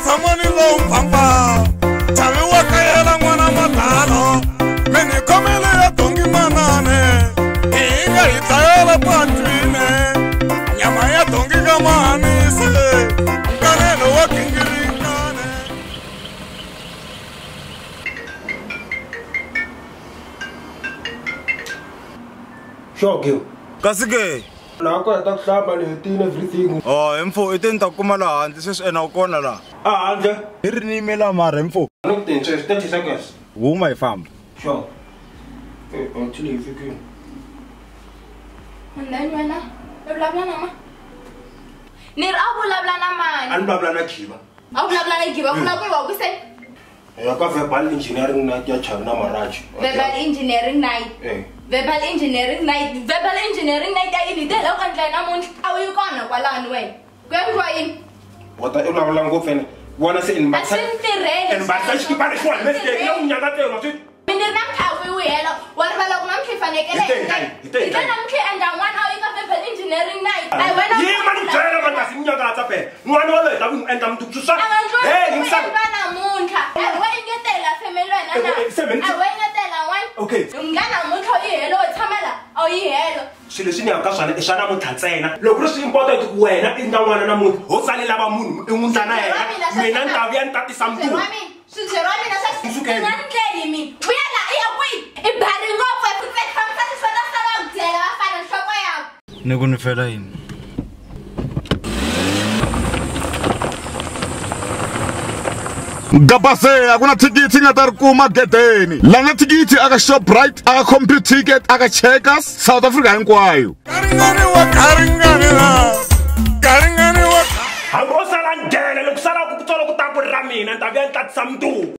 tsamani lo mpfapfa chavi wa kayela n'wana madalo mini khomele ya dongi manane hi nga hi dlayela patwine nyama ya dongi ka mahanise nkanelo wa gingirinkane Shoki kasi ke la ko ta hlamba leti everything mfo itenta kuma la handle sweswi ena u kona la handle hi ri ni yimela mara mfo look 30 seconds huma hi famba sure until you figure Mandani wena vulavula na ma ni ra vulavula na mani ani vulavula na Khiba a vulavula na Khiba vulavula ku se ya ka verbal engineering na ya chana na maraji verbal engineering night verbal engineering night ya ini de la ka ndla namuntlha a wu kona kwalani wena kwendwa yini wata u vulavula ngopfu ene wona se in batsa asintirheli en batsa xikipani xona mistake ya unyaka telo swi mina na mkhavi wu hela wa rivala ku na mkhifanekele eka na mkhi enda n'wana a yi ka verbal engineering night ai wena yi mani byela mani kasi unyaka tsa pe n'wana wa loyi ta ku endla muthu swa hey ngisa namuntlha ai we ingetela family wena na ai we ingetela n'wana okay ngana namuntlha yi helo tshamela a yi helo swilo swi ni ya ka swona i swa namuntlha ntsena loko ri swi important ku wena i nga n'wana namuntlha ho salela va munhu i n'wi ndlana yena mina ni ta vuya ni tatisa mukulu swibyeriwa mina swa ndleli mi vuya la i ya kwihi i bari ngopfu ku fambisa swona sala ku byela vafana nhloko yako ni ku ni fela yini Gabase akuna thikithi nga ta ri kuma gedeni langa thikithi aka Shoprite aka Complete Ticket aka Checkers South Africa hinkwayo garingani wa hambo sala ngene loko sala ku tsola ku ta ku ra mina ni ta vuya ni tatisa mukulu